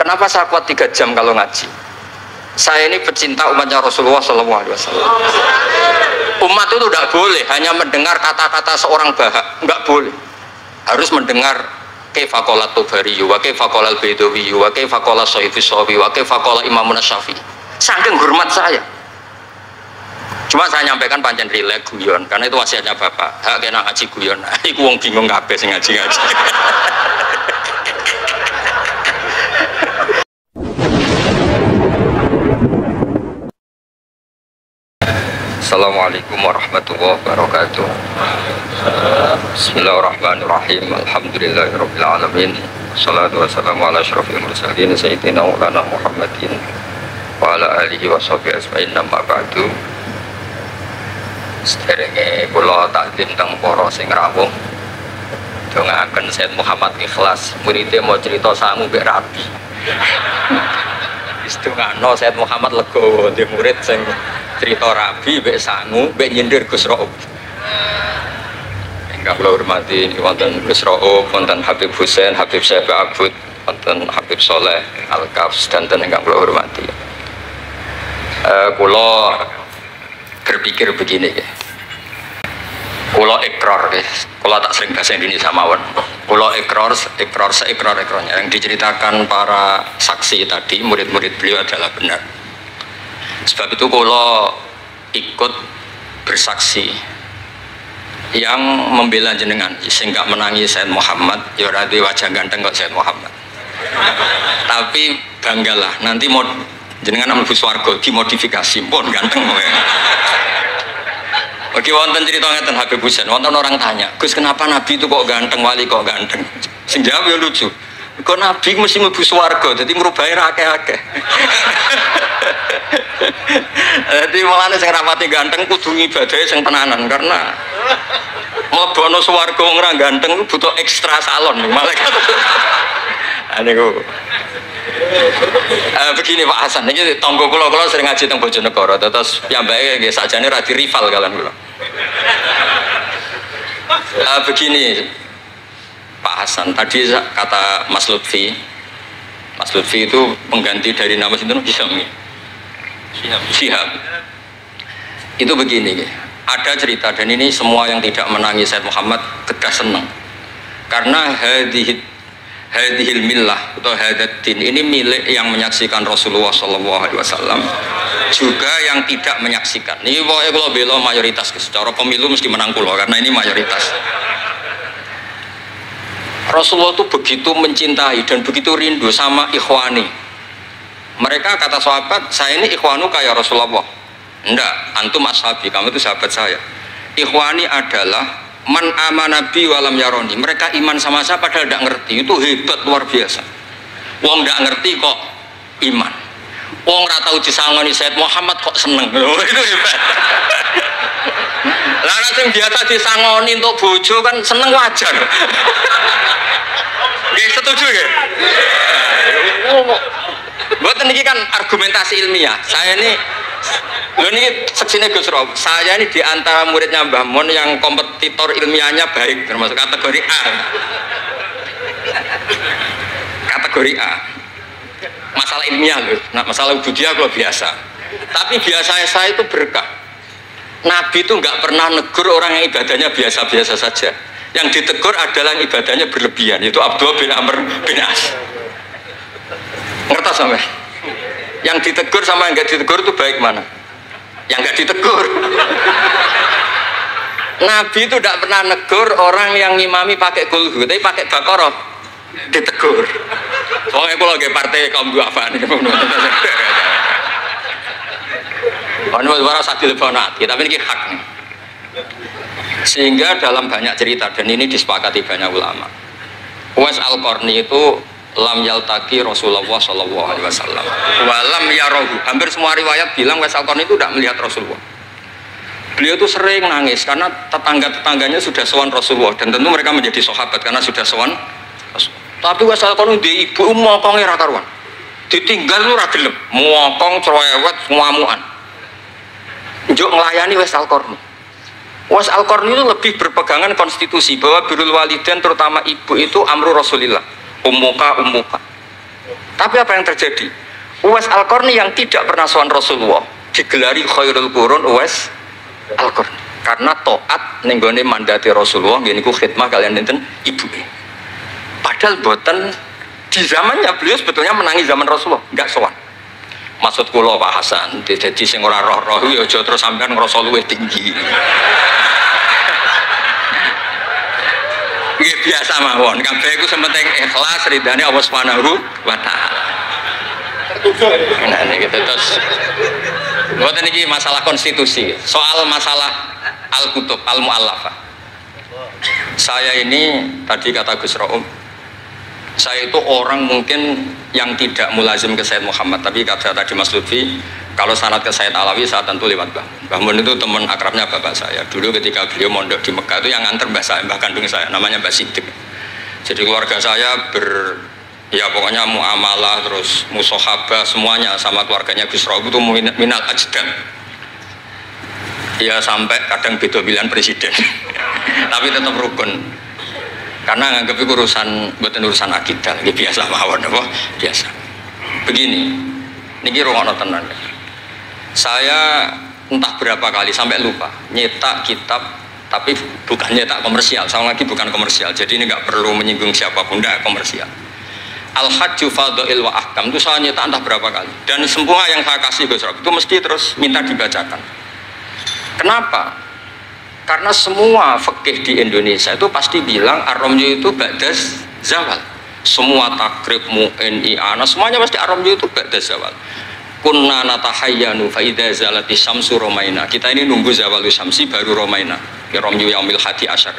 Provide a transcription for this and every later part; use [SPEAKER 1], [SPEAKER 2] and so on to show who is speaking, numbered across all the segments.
[SPEAKER 1] Kenapa saya kuat 3 jam kalau ngaji? Saya ini pecinta umatnya Rasulullah SAW. Umat itu tidak boleh hanya mendengar kata-kata seorang bahak, nggak boleh. Harus mendengar kaifa qala Tubari wa kaifa qala Al-Baidawi wa kaifa qala Syafi'i wa kaifa qala Imam Syafi'i. Saking hormat saya. Cuma saya nyampaikan pancen rileks guyon karena itu wasiatnya Bapak. Hak kena ngaji guyon. Iku wong bingung kabeh sing ngaji-ngaji. Assalamualaikum warahmatullahi wabarakatuh. Bismillahirrahmanirrahim. Alhamdulillahirabbil alamin. Wassalatu wassalamu ala asyrofil mursalin sayyidina Maulana Muhammadin wa ala alihi washabihi ajmain. Amma ba'du. Sederenge kula takdim teng para sing rawuh. Dongaaken Sayyid Muhammad ikhlas, muridé mau cerita sangu mbek rabi. Istungano Sayyid Muhammad legowo di murid sing cerita rabi mbek sangu mbek nyindir Gus Raub. Ingkang kula hormati wonten Gus Raub, wonten Habib Husain, Habib Syekh Abud, wonten Habib Soleh Al-Kafs dan ingkang kula hormati. Kula berpikir begini ya. Kula ikrar ya. Kula tak sering bahasa Indonesia mawon. Kula seikrar-ikrarnya yang diceritakan para saksi tadi, murid-murid beliau adalah benar. Sebab itu kula ikut bersaksi yang membela jenengan sehingga menangi Sayyid Muhammad ya ora duwe wajah ganteng kok Sayyid Muhammad. Tapi banggalah nanti mau jenengan mlebu swarga dimodifikasi pun ganteng kowe. Oke, wonten cerita ngeten Habib Husain, wonten orang tanya, Gus kenapa Nabi itu kok ganteng, wali kok ganteng? Sing jawab ya lucu. Kok Nabi mesti mlebu swarga, dadi mrubahe ra akeh-akeh. Dadi mulane sing rapati ganteng kudu ngibadahe sing tenanan karena mlebono swarga wong ra ganteng butuh ekstra salon malaikat. Niku. Begini Pak Hasan, ini tonggo kula sering ngaji teng Bojonegoro, terus piyambake nggih sakjane ra di rival kalian kula. Begini Pak Hasan, tadi kata Mas Lutfi itu pengganti dari nama sinten Syihab. Itu begini, ada cerita dan ini semua yang tidak menangis Sayyid Muhammad kedah senang karena hadhil millah atau hadatin ini milik yang menyaksikan Rasulullah SAW juga yang tidak menyaksikan. Ini pokoknya kalau bela mayoritas, secara pemilu mesti menang kula karena ini mayoritas. Rasulullah itu begitu mencintai dan begitu rindu sama ikhwani. Mereka kata sahabat, saya ini ikhwanu kayak Rasulullah. Enggak, antum ashabi, kamu itu sahabat saya. Ikhwani adalah man amanabi walam yaroni. Mereka iman sama saya padahal tidak ngerti. Itu hebat luar biasa. Wong tidak ngerti kok iman. Wong ora tau disangoni Sayyid Muhammad kok seneng. Itu hebat. Lah sing biasa disangoni untuk bojo kan seneng wajar. Nggih setuju nggih? Mboten niki kan argumentasi ilmiah. Saya ini ini seksine Gus Rob. Saya ini diantara muridnya Mbah Mun yang kompetitor ilmiahnya baik, termasuk kategori A. Kategori A. Masalah ilmiah loh. Nah, masalah ubudiyah kalau biasa. Tapi biasa saya itu berkah. Nabi itu nggak pernah negur orang yang ibadahnya biasa-biasa saja. Yang ditegur adalah yang ibadahnya berlebihan. Itu Abdullah bin Amr bin As. Ngerti sampai? Yang ditegur sama yang nggak ditegur itu baik mana? Yang nggak ditegur. Nabi itu tidak pernah negur orang yang ngimami pakai kulhu, tapi pakai Baqarah ditegur. Soalnya kalau lagi partai kaum duafa nih, ini suara sadil bonati, tapi ini hak nih. Sehingga dalam banyak cerita dan ini disepakati banyak ulama. Uwais Al-Qarni itu lam yaltaki Rasulullah SAW walam yarohu. Hampir semua riwayat bilang Uwais Al-Qarni itu tidak melihat Rasulullah. Beliau itu sering nangis karena tetangga-tetangganya sudah sowan Rasulullah dan tentu mereka menjadi sahabat karena sudah sowan. Tapi Uwais Al-Qarni di ibu mokongnya ra karuan. Ditinggal lu ra gelem, mokong cerewet ngamukan. Njuk nglayani Uwais Al-Qarni. Uwais Al-Qarni itu lebih berpegangan konstitusi bahwa birrul walidain terutama ibu itu amru Rasulillah. Ummuka. Tapi apa yang terjadi? Uwais Al-Qarni yang tidak pernah sowan Rasulullah digelari khairul qurun Uwais Al-Qarni karena taat ning gone mandate Rasulullah nggih niku khidmah kalian enten ibuke. Padahal boten di zamannya beliau sebetulnya menangi zaman Rasulullah, enggak sowan. Maksud kula Pak Hasan, dadi sing ora roh-roh ya aja terus sampean ngrasa luwih tinggi. Nggih biasa mawon, kabeh iku sementing ikhlas ridane Allah Subhanahu wa taala. Nah niki terus mboten iki masalah konstitusi, soal masalah Al-Kutub Al-Mu'allafah. Saya ini tadi kata Gus Raum, saya itu orang mungkin yang tidak mulazim ke Sayyid Muhammad, tapi kata tadi Mas Lutfi, kalau sanad ke Sayyid Alawi saya tentu lewat Mbah Mun. Mbah Mun itu teman akrabnya bapak saya. Dulu ketika beliau mondok di Mekah itu yang nganter mbah kandung saya, namanya Mbah Sidik. Jadi keluarga saya ya pokoknya muamalah terus musohabah semuanya sama keluarganya Gus Raum itu minal ajdan. Ya sampai kadang beda pilihan presiden, tapi tetap rukun. Karena nganggep itu urusan akidah, ini biasa mawon apa? Biasa. Begini, niki rungokno tenan. Saya entah berapa kali sampai lupa nyetak kitab, tapi bukan nyetak komersial. Saya lagi bukan komersial, jadi ini nggak perlu menyinggung siapapun, nggak komersial. Al-Hajju Fadha'il wa Ahkam itu saya nyetak entah berapa kali. Dan semua yang saya kasih Gus Rob itu mesti terus minta dibacakan. Kenapa? Karena semua fikih di Indonesia itu pasti bilang ar-ramyu itu ba'das zawal. Semua takrib mu'in i'ana semuanya pasti ar-ramyu itu ba'das zawal. Kunna natahayyanu fa idza zalati syamsu romaina. Kita ini nunggu zawalu syamsi baru romaina. Ki ramyu yaumil hadi asyar.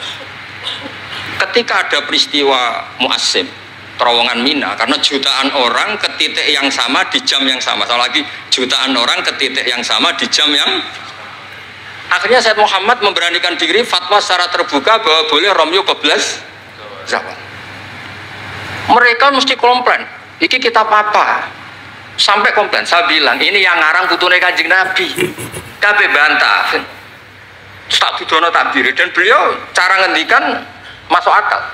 [SPEAKER 1] Ketika ada peristiwa mu'assim terowongan Mina, karena jutaan orang ke titik yang sama di jam yang sama. Sama lagi jutaan orang ke titik yang sama di jam yang akhirnya Sayyid Muhammad memberanikan diri fatwa secara terbuka bahwa boleh Romyo keblas zawal. Mereka mesti komplain, iki kitab apa? Sampai komplain, saya bilang ini yang ngarang putune Kanjeng Nabi. Kabeh bantah. Tak didono takbir dan beliau cara ngendikan masuk akal.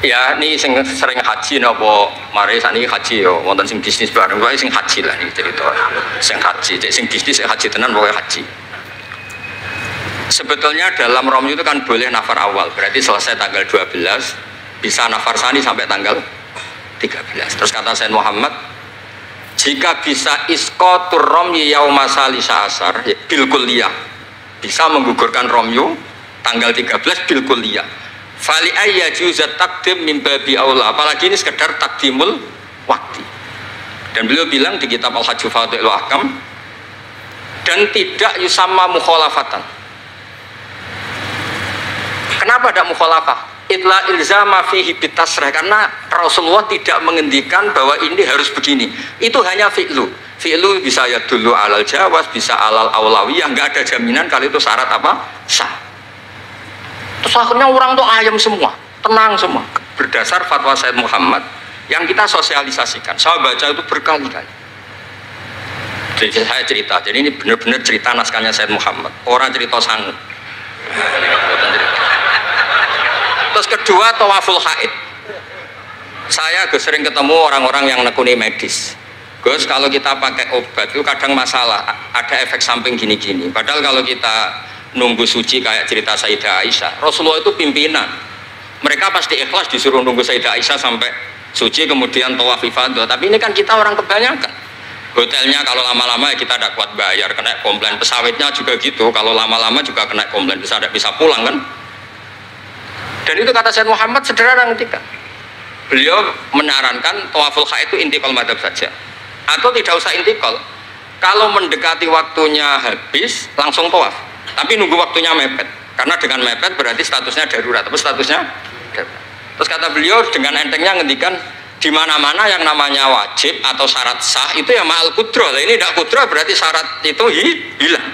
[SPEAKER 1] Ya ini sing sering haji napa mari sakniki haji yo wonten sing bisnis bareng wae sing haji lah niki cerita. Sing haji, sing bisnis sing haji tenan pokoke haji. Sebetulnya dalam Romyu itu kan boleh nafar awal, berarti selesai tanggal 12, bisa nafar sani sampai tanggal 13. Terus kata Sayyid Muhammad, jika bisa iskotur Romyu yauma salisa asar, ya, bil kulliyah, bisa menggugurkan Romyu tanggal 13 bil kulliyah. Fali ayya juzat takdim min babi aula, apalagi ini sekedar takdimul waktu. Dan beliau bilang di kitab Al-Hajju Fadha'il wa Ahkam, dan tidak yusamma mukhalafatan. Kenapa ada mukhalafah? Itla ilzama fihi bitasrah, karena Rasulullah tidak mengendikan bahwa ini harus begini. Itu hanya fi'lu. Fi'lu bisa ya dulu alal jawaz, bisa alal aulawiyah, nggak ada jaminan kalau itu syarat apa? Sah. Terus akhirnya orang tuh ayam semua, tenang semua. Berdasar fatwa Sayyid Muhammad yang kita sosialisasikan. Saya baca itu berkali-kali. Jadi saya cerita, jadi ini benar-benar cerita naskahnya Sayyid Muhammad. Orang cerita sanggup. Terus kedua, tawaful haid. Saya sering ketemu orang-orang yang nekuni medis. Gus, kalau kita pakai obat itu kadang masalah, ada efek samping gini-gini. Padahal kalau kita nunggu suci kayak cerita Sayyidah Aisyah, Rasulullah itu pimpinan. Mereka pasti ikhlas disuruh nunggu Sayyidah Aisyah sampai suci kemudian tawaf ifadah. Tapi ini kan kita orang kebanyakan. Hotelnya kalau lama-lama ya kita tidak kuat bayar, kena komplain. Pesawatnya juga gitu, kalau lama-lama juga kena komplain, tidak bisa pulang kan. Dan itu kata Sayyid Muhammad sederhana ketika beliau menyarankan tawaful haid itu intikal madhab saja, atau tidak usah intikal. Kalau mendekati waktunya habis langsung tawaf, tapi nunggu waktunya mepet, karena dengan mepet berarti statusnya darurat, tapi statusnya darurat. Terus kata beliau dengan entengnya ngendikan di mana-mana yang namanya wajib atau syarat sah itu ya ma'al kudroh. Ini tidak kudroh berarti syarat itu hilang.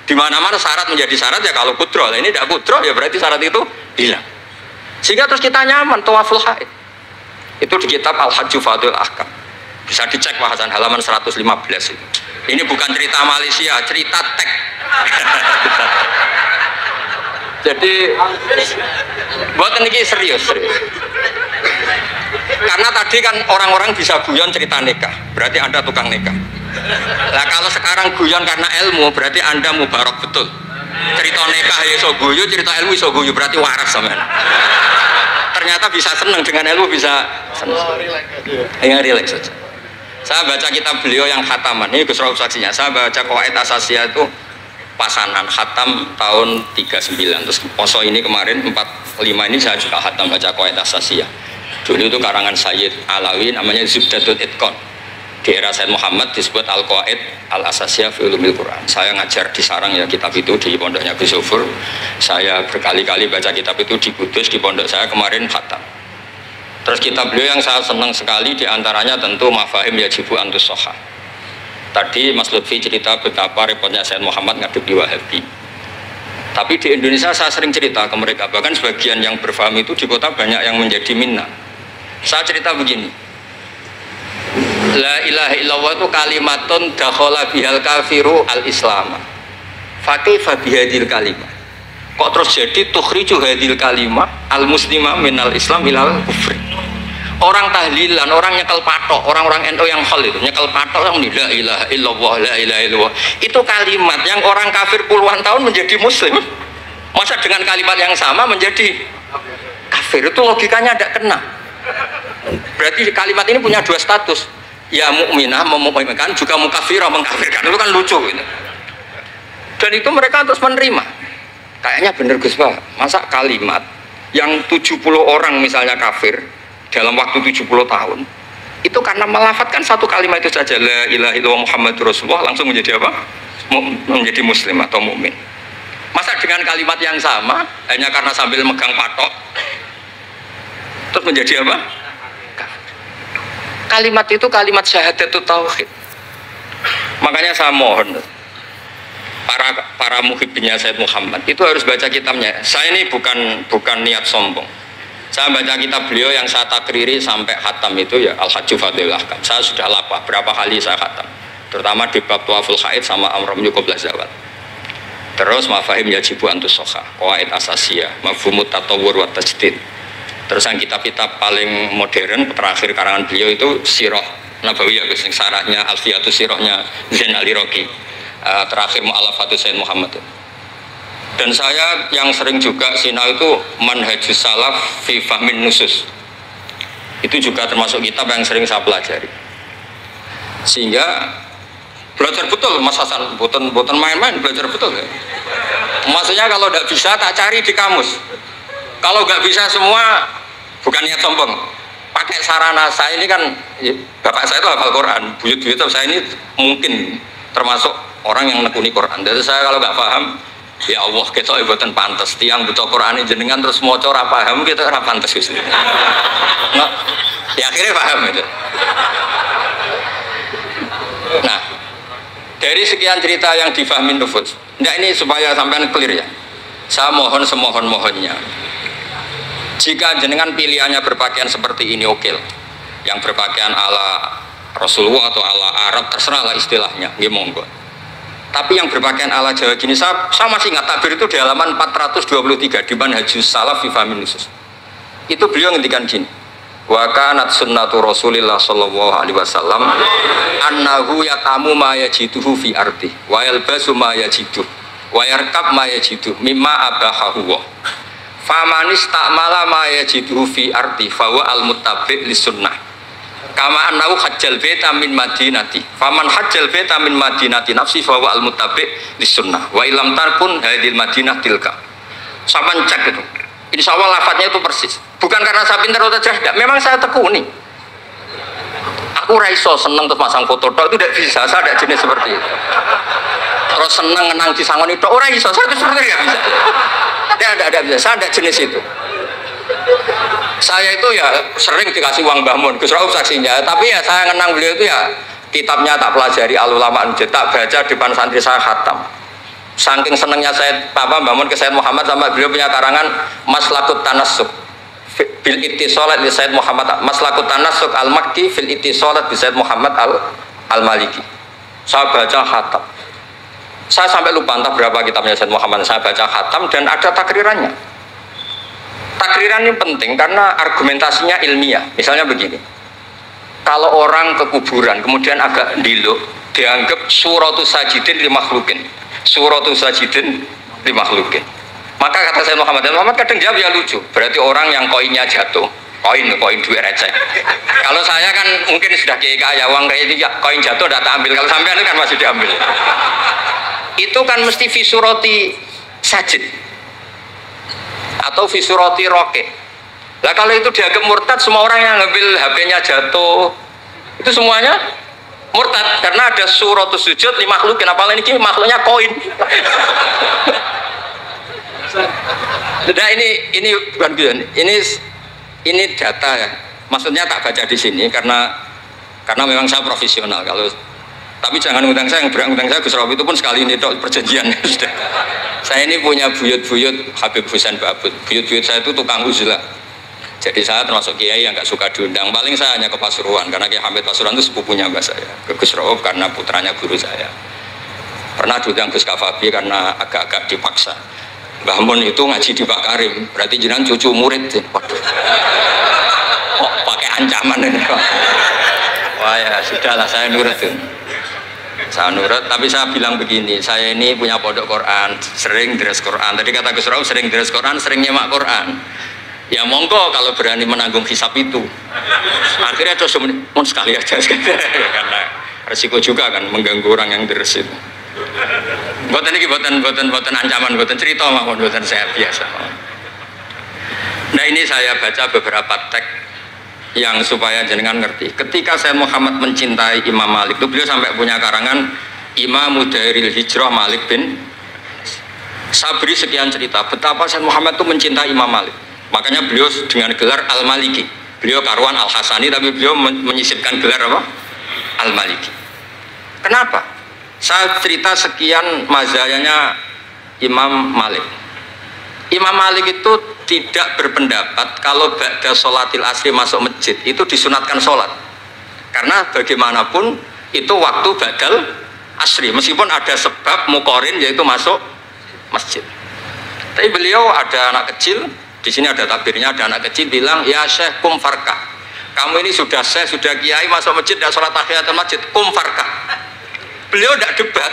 [SPEAKER 1] Di mana-mana syarat menjadi syarat ya kalau kudroh. Ini tidak kudroh ya berarti syarat itu hilang. Sehingga terus kita nyaman tawaful haid. Itu di kitab Al-Hajju Fadha'il Ahkam. Bisa dicek bahasan halaman 115 itu. Ini bukan cerita Malaysia, cerita tek. Jadi buat ini serius. Karena tadi kan orang-orang bisa guyon cerita nikah, berarti Anda tukang nikah. Nah kalau sekarang guyon karena ilmu, berarti Anda mubarak betul. Cerita nikah iso guyu, cerita ilmu iso guyu, berarti waras sampean. Ternyata bisa senang dengan ilmu, bisa senang. Ya relax saja. Saya baca kitab beliau yang khataman, ini Gus Rauf saksinya. Saya baca Qawaid Asasiyah itu pasanan khatam tahun 39. Terus poso ini kemarin 45 ini saya juga khatam baca Qawaid Asasiyah. Dulu itu karangan Sayyid Alawi namanya Zubdatul Itqan. Di era Sayyid Muhammad disebut Al-Qawaid Al-Asasiyah fi Ulumil Quran. Saya ngajar di sarang ya kitab itu di pondoknya Gus Sufur. Saya berkali-kali baca kitab itu di Kudus di pondok saya kemarin khatam. Terus kitab beliau yang saya senang sekali diantaranya tentu Mafahim Yajibu Antus Soha. Tadi Mas Lutfi cerita betapa repotnya Sayyid Muhammad ngadepi Wahabi. Tapi di Indonesia saya sering cerita ke mereka, bahkan sebagian yang berfaham itu di kota banyak yang menjadi minna. Saya cerita begini, La ilaha illallah itu kalimatun dakhala bihal kafiru al-islam. Fakaifa bihadil kalimah. Kok terus jadi tukhriju hadil kalimah al-muslimah minal islam ilal kufri. Orang tahlilan, orang nyekel patok, orang-orang NU yang khol itu nyekel patok yang la ilaha illallah, la ilaha illallah. Itu kalimat yang orang kafir puluhan tahun menjadi muslim. Masa dengan kalimat yang sama menjadi kafir? Itu logikanya tidak kena. Berarti kalimat ini punya dua status. Ya mukminah memukminkan, juga mukafirah mengkafirkan. Itu kan lucu gitu. Dan itu mereka terus menerima. Kayaknya bener Gus Pak. Masa kalimat yang 70 orang misalnya kafir dalam waktu 70 tahun itu karena melafatkan satu kalimat itu saja, la ilaha illallah Muhammadur Rasulullah, langsung menjadi apa? Menjadi muslim atau mukmin. Masa dengan kalimat yang sama hanya karena sambil megang patok terus menjadi apa? Kalimat itu kalimat syahadatut tauhid. Makanya saya mohon para muhibbinya Sayyid Muhammad itu harus baca kitabnya. Saya ini bukan niat sombong. Saya baca kitab beliau yang saya takriri sampai khatam itu ya Al-Hajju Fadlul Ahkam. Saya sudah lapah berapa kali saya khatam. Terutama di bab Tuaful Haid sama Amram Yukoblah Zawad. Terus Mafahim Yajibu Antus Soha, Qawaid Asasiyah, Mafhumut Tatawur wa Tajdid. Terus yang kitab-kitab paling modern terakhir karangan beliau itu Sirah Nabawiyah, sarahnya Alfiyatus Sirahnya Zain Al-Iraqi. Terakhir Mu'alafatus Sayyid Muhammad. Dan saya yang sering juga sinau itu Manhajus Salaf fi Fahmin Nusus. Itu juga termasuk kitab yang sering saya pelajari. Sehingga belajar betul Mas Hasan, boten main-main, belajar betul ya. Maksudnya kalau tidak bisa tak cari di kamus. Kalau nggak bisa semua bukan niat sombong. Pakai sarana saya ini kan bapak saya itu hafal Quran, buyut-buyut saya ini mungkin termasuk orang yang nekuni Quran. Jadi saya kalau nggak paham, ya Allah kita ibadah pantas. Tiang butuh Quran ini jenengan terus mau ora paham kita ora pantas Gusti. Nah, ya akhirnya paham itu. Nah, dari sekian cerita yang difahami nufus, nah ini supaya sampean clear ya. Saya mohon semohon-mohonnya. Jika jenengan pilihannya berpakaian seperti ini oke. Yang berpakaian ala Rasulullah atau ala Arab terserah lah istilahnya, nggih monggo. Tapi yang berpakaian ala Jawa gini, saya masih ingat takbir itu di halaman 423 di Manhajus Salaf fi Fahmin Nusus. Itu beliau ngendikan gini. Wa kanat sunnatu Rasulillah sallallahu alaihi wasallam annahu yatamu ma yajiduhu fi ardi wa yalbasu ma yajiduhu wa yarkab ma yajiduhu mimma abahahu wa famanis ta'mala ma yajiduhu fi ardi fawa al-muttabi' li sunnah kama annahu hajjal baita min madinati faman hajjal baita min madinati nafsi fawa al-muttabi' li sunnah wa ilam tarkun hadil madinah tilka. Saman cek itu insya Allah lafadznya itu persis, bukan karena saya pintar atau cerdas, memang saya tekuni. Aku raiso seneng terus masang foto itu tidak bisa, saya tidak jenis seperti itu. Terus seneng ngenang di sangon itu orang iso, saya itu seperti tidak bisa. Tidak bisa, saya tidak jenis itu. Saya itu ya sering dikasih uang Mbah Mun, Gus Rauf saksinya, tapi ya saya ngenang beliau itu ya kitabnya tak pelajari Al-Ulama An-Nujad, tak baca depan santri saya khatam. Saking senengnya saya Mbah Mun ke Sayyid Muhammad sama beliau punya karangan Maslakut Tanassuk bil ittisalat li Sayyid Muhammad, Maslakut Tanassuk al-Makki fil ittisalat bi Sayyid Muhammad al-Maliki. Saya baca khatam. Saya sampai lupa entah berapa kitabnya Sayyid Muhammad, saya baca khatam dan ada takrirannya. Takriran ini penting karena argumentasinya ilmiah. Misalnya begini, kalau orang ke kuburan kemudian agak diluk, dianggap suratus sajidin li makhlukin, suratus sajidin li makhlukin. Maka kata saya Muhammad kadang jawab ya lucu, berarti orang yang koinnya jatuh, koin duit receh. Kalau saya kan mungkin sudah kaya uang kayak itu, koin jatuh tidak tak ambil, kalau sampai itu kan masih diambil. Itu kan mesti fisuroti sajid atau fisuroti roke. Lah kalau itu dianggap murtad, semua orang yang ngambil HP-nya jatuh itu semuanya murtad karena ada suratus sujud li makhlukin, apalagi ini makhluknya koin. Nah ini bukan guyon, ini data ya. Maksudnya tak baca di sini karena memang saya profesional. Kalau tapi jangan ngutang saya, yang berang ngutang saya Gus Robi itu pun sekali ini dok perjanjian. Saya ini punya buyut-buyut Habib Husain Babut. Buyut-buyut saya itu tukang uzlah. Jadi saya termasuk kiai yang nggak suka diundang. Paling saya hanya ke Pasuruan karena Kiai Hamid Pasuruan itu sepupunya mbak saya. Ke Gus Rob karena putranya guru saya. Pernah diundang Gus Kafabi karena agak-agak dipaksa. Mbah Mun itu ngaji di Pak Karim, berarti jenengan cucu murid. Waduh, kok pakai ancaman ini? Wah ya sudahlah, saya nurut tuh. Saya nurut, tapi saya bilang begini, saya ini punya pondok Quran, sering deres Quran. Tadi kata Gus Rauf sering deres Quran, sering nyemak Quran. Ya monggo kalau berani menanggung hisab itu. Akhirnya terus mun sekali aja, karena resiko juga kan mengganggu orang yang deres itu. Buatan ini buatan ancaman, buatan cerita maupun buatan saya biasa. Nah ini saya baca beberapa teks yang supaya jenengan ngerti. Ketika saya Muhammad mencintai Imam Malik itu beliau sampai punya karangan Imam Mudairil Hijrah Malik bin Sabri, sekian cerita betapa saya Muhammad itu mencintai Imam Malik. Makanya beliau dengan gelar Al-Maliki. Beliau karuan Al-Hasani tapi beliau menyisipkan gelar apa? Al-Maliki. Kenapa? Saya cerita sekian mazhayanya Imam Malik. Imam Malik itu tidak berpendapat kalau ba'da sholatil asri masuk masjid itu disunatkan sholat. Karena bagaimanapun itu waktu ba'dal asri, meskipun ada sebab mukorin yaitu masuk masjid. Tapi beliau ada anak kecil, di sini ada tabirnya, ada anak kecil bilang, ya Syekh kum farkah. Kamu ini sudah Syekh, sudah kiai, masuk masjid dan sholat tahiyatul masjid, kum farkah. Beliau tidak debat,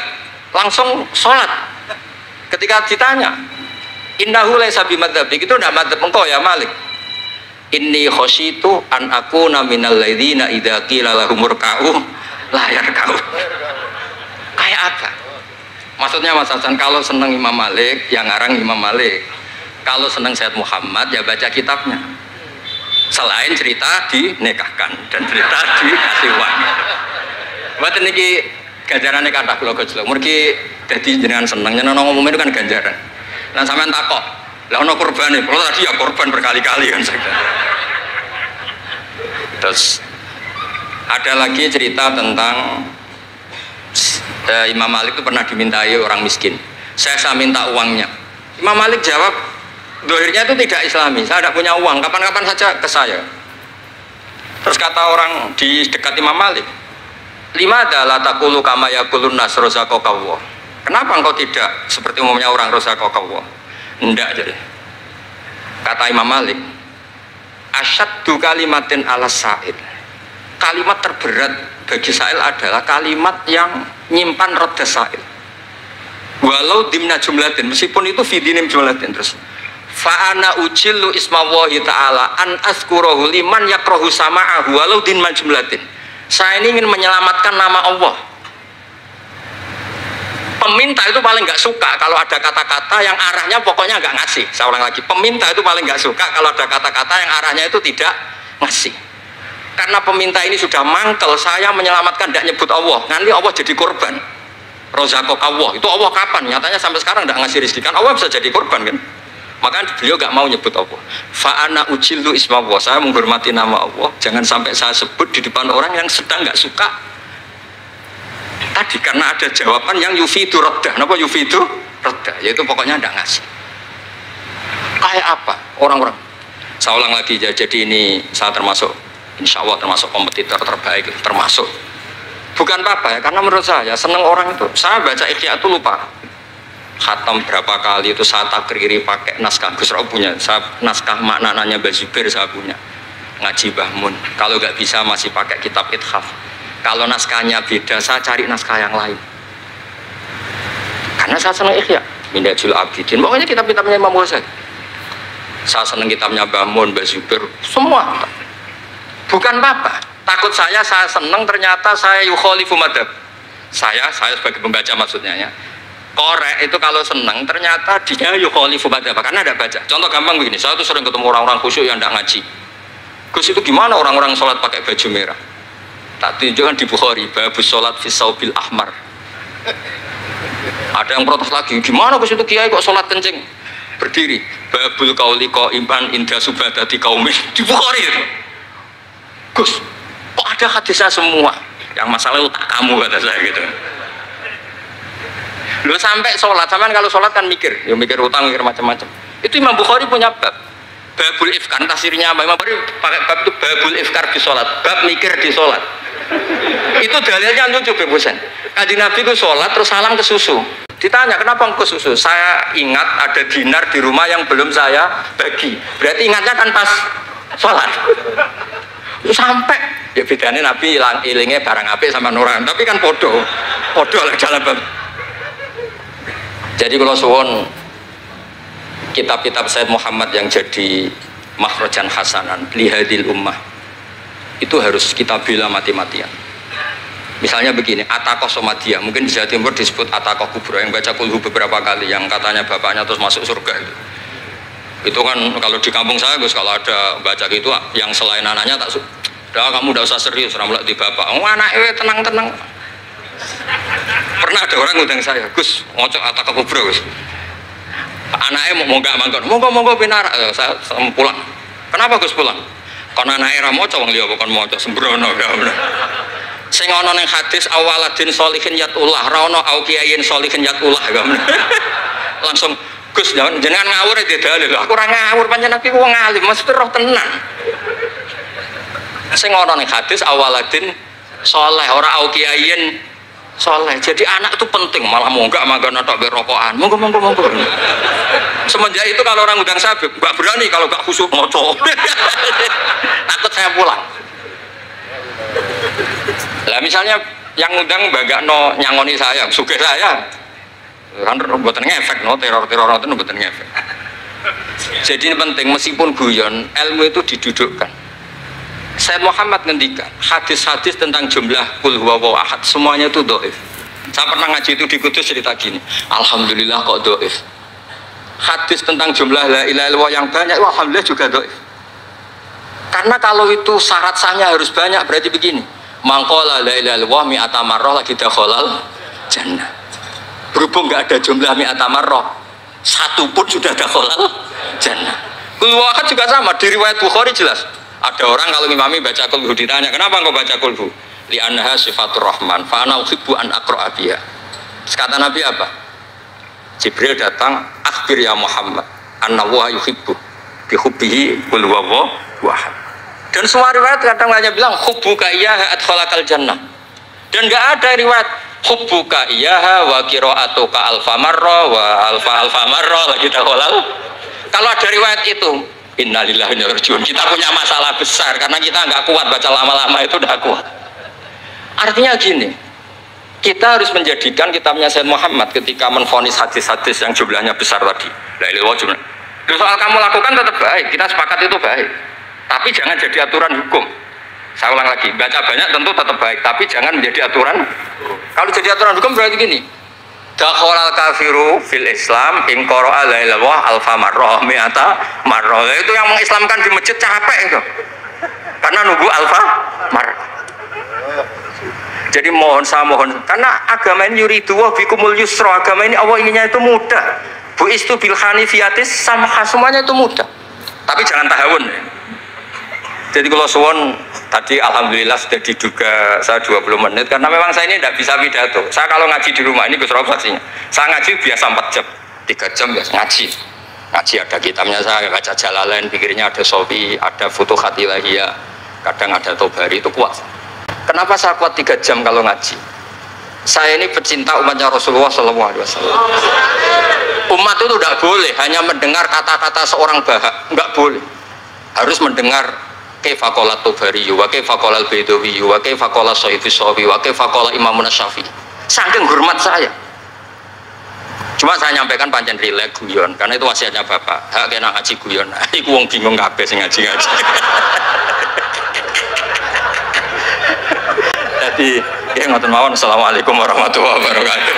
[SPEAKER 1] langsung sholat. Ketika ditanya, innahu laisa bimadzhabik, itu tidak madzhab engkau ya Malik. Inni khosyitu an akuna minal ladzina idza qila lahum ruk'u la yarka'u. Kayak apa? Maksudnya Mas Hasan, kalau seneng Imam Malik, yang ngarang Imam Malik. Kalau seneng Sayyid Muhammad, ya baca kitabnya. Selain cerita dinikahkan dan cerita dikasih uang. Buat ini ganjarannya kata kula gojlok. Mergi dadi jenengan seneng, jenengan ngomong itu kan ganjaran. Nah sampean takok, lah ono korbane, kalau tadi ya korban berkali-kali kan saya. Terus ada lagi cerita tentang Imam Malik itu pernah dimintai orang miskin. Saya minta uangnya. Imam Malik jawab, dohirnya itu tidak Islami. Saya tidak punya uang, kapan-kapan saja ke saya. Terus kata orang di dekat Imam Malik, lima adalah takulu kama yakulun nas rozaqallah. Kenapa engkau tidak seperti umumnya orang rozaqallah? Enggak jadi. Kata Imam Malik, asyaddu kalimatin ala sa'il. Kalimat terberat bagi sa'il adalah kalimat yang nyimpan roda sa'il. Walau dimna jumlatin, meskipun itu fidinim jumlatin. Terus fa'ana ujillu ismawahi ta'ala an azkurahu liman yakrohu sama'ahu walau dimna jumlatin. Saya ini ingin menyelamatkan nama Allah. Peminta itu paling nggak suka kalau ada kata-kata yang arahnya pokoknya nggak ngasih. Saya ulang lagi, peminta itu paling nggak suka kalau ada kata-kata yang arahnya itu tidak ngasih. Karena peminta ini sudah mangkel, saya menyelamatkan tidak nyebut Allah, nanti Allah jadi korban. Rozakok Allah, itu Allah kapan? Nyatanya sampai sekarang tidak ngasih rezeki, kan Allah bisa jadi korban kan? Maka beliau gak mau nyebut Allah. Fa'ana ujillu ismawah, saya menghormati nama Allah, jangan sampai saya sebut di depan orang yang sedang gak suka. Tadi karena ada jawaban yang yufidu raddah. Kenapa yufidu raddah? Yaitu pokoknya tidak ngasih. Kayak apa orang-orang? Saya ulang lagi, jadi ini saya termasuk, insya Allah termasuk kompetitor terbaik, termasuk. Bukan apa ya, karena menurut saya seneng orang itu. Saya baca Ikhya itu lupa. khatam berapa kali itu saya takriri pakai naskah Gus Ro punya, saya naskah maknanya Mbah Zubair saya punya, ngaji Mbah Mun. Kalau nggak bisa masih pakai kitab Ithaf. Kalau naskahnya beda saya cari naskah yang lain. Karena saya senang Ihya, Minhajul Abidin, pokoknya kitab-kitabnya Imam Ghazali. Saya senang kitabnya Mbah Mun, Mbah Zubair, semua. Bukan apa, takut saya senang ternyata saya yukhalifu madhab. Saya sebagai pembaca maksudnya ya. Korek itu kalau senang ternyata dia yukhalifu madhab karena ada baca. Contoh gampang begini, saya tuh sering ketemu orang-orang khusyuk yang tidak ngaji. Gus itu gimana orang-orang sholat pakai baju merah? Tak tunjukkan di Bukhari, babus sholat fi saubil ahmar. Ada yang protes lagi, gimana Gus itu kiai kok sholat kencing berdiri? Babul kauli qaiman inda subadati qaumin di Bukhari itu. Gus, kok ada hadisnya semua? Yang masalah otak kamu kata saya gitu. Lu sampai sholat, sampai kalau sholat kan mikir, ya mikir utang, mikir macam-macam. Itu Imam Bukhari punya bab, babul ifkar, tafsirnya apa? Imam Bukhari pakai bab itu babul ifkar di sholat, bab mikir di sholat. Itu dalilnya lucu bebusan. Kanjeng Nabi itu sholat terus salam ke susu. Ditanya kenapa ke susu? Saya ingat ada dinar di rumah yang belum saya bagi. Berarti ingatnya kan pas sholat. Sampai ya bedanya Nabi ilingnya barang apik sama nuran, tapi kan podo lah jalan bab. Jadi kalau suwon kitab-kitab Sayyid Muhammad yang jadi makhrajan hasanan lihadil ummah itu harus kita bela mati-matian. Misalnya begini, Ataqah Somadiyah, mungkin di Jawa Timur disebut Ataqah Kubra, yang baca kulhu beberapa kali, yang katanya bapaknya terus masuk surga itu kan kalau di kampung saya Gus, kalau ada baca gitu yang selain anaknya tak udah kamu udah usah serius ramlah di bapak, anaknya tenang-tenang. Pernah ada orang ngundang saya, Gus ngocok Ataqah Kubra Gus, anaknya mau nggak mangkon, monggo pinara, saya pulang. Kenapa Gus pulang? Karena anaknya mau cowok liya bukan mau cowok sembrono ya. Sing ana ning hadis awaladin sholihin yatullah, ra ono auqiyain sholihin yatullah ya. Langsung Gus jenengan ngawur iki dalil. Aku ora ngawur, pancen Nabi wong alim, mesti roh tenan. Sing ana ning hadis awaladin sholeh, ora auqiyain sholeh. Jadi anak itu penting, malah monggak manggon tok berokokan. Monggo. Semenjak itu kalau orang undang saya enggak berani kalau enggak khusyuk ngoco. Takut saya pulang. Lah misalnya yang undang Mbak nyangoni saya, sugih saya, kan mboten ngefek no, teror itu mboten ngefek. Jadi ini penting, meskipun guyon, ilmu itu didudukkan. Sayyid Muhammad ngendikan, hadis-hadis tentang jumlah kul huwallahu ahad semuanya itu dhaif. Saya pernah ngaji itu di Kudus cerita gini, alhamdulillah kok dhaif. Hadis tentang jumlah la ilaha illallah yang banyak, alhamdulillah juga dhaif. Karena kalau itu syarat sahnya harus banyak, berarti begini. Mangkola la ilaha illallah mi'ata marrah lagi dakhalal jannah. Berhubung nggak ada jumlah mi'ata marrah, satu pun sudah dakhalal jannah. Kul wahad juga sama, di riwayat Bukhari jelas. Ada orang kalau imami baca kulhu ditanya, kenapa engkau baca kulhu? Li annaha sifatur rahman, fa ana uhibbu an aqra'a biha. Kata Nabi apa? Jibril datang, akhbir ya Muhammad, anna wa yuhibbu bi hubbihi kul huwallahu ahad. Dan semua riwayat kadang hanya bilang hubbuka iyyaha adkhalakal jannah. Dan enggak ada riwayat hubbuka iyyaha wa qira'atuka alfa marra wa alfa marra lagi dakhalal. Kalau ada riwayat itu, innalillahi wa inna ilaihi raji'un. Kita punya masalah besar karena kita enggak kuat baca lama-lama itu udah kuat. Artinya gini, kita harus menjadikan kitabnya Sayyid Muhammad ketika menvonis hadis-hadis yang jumlahnya besar tadi. La ilaha illallah jumlah. Soal kamu lakukan tetap baik, kita sepakat itu baik. Tapi jangan jadi aturan hukum. Saya ulang lagi, baca banyak tentu tetap baik, tapi jangan menjadi aturan. Kalau jadi aturan hukum berarti gini, dakhalal kafiru fil Islam in qara'a la ilaha illallah alfa marrah mi'ata marrah. Itu yang mengislamkan di masjid capek itu. Karena nunggu alfa marrah. Jadi saya mohon, karena agama ini yuridu wa bikumul yusra, agama ini Allah inginnya itu mudah. Bu istu bil hanifiyatis samha, semuanya itu mudah. Tapi jangan tahawun. Jadi kalau suwon tadi alhamdulillah sudah diduga saya 20 menit karena memang saya ini tidak bisa pidato. Saya kalau ngaji di rumah ini Gus Rob saksinya. Saya ngaji biasa 4 jam, 3 jam biasa ngaji. Ngaji ada kitabnya saya baca Jalalain, pikirnya ada Sofi, ada Futuhat Ilahiyah, kadang ada Tobari, itu kuat. Kenapa saya kuat 3 jam kalau ngaji? saya ini pecinta umatnya Rasulullah Sallallahu Alaihi Wasallam. Umat itu tidak boleh hanya mendengar kata-kata seorang bahak, nggak boleh. Harus mendengar kaifa qala Tubari, wa kaifa qala Al-Baidawi, wa kaifa qala Syafi'i Syafi'i, wa kaifa qala Imam Syafi'i. Saking hormat saya. Cuma saya nyampaikan pancen rileks guyon, karena itu wasiatnya Bapak. Hak kena ngaji guyon. Iku wong bingung kabeh sing ngaji-ngaji. Jadi, ya ngoten mawon. Assalamualaikum warahmatullahi wabarakatuh.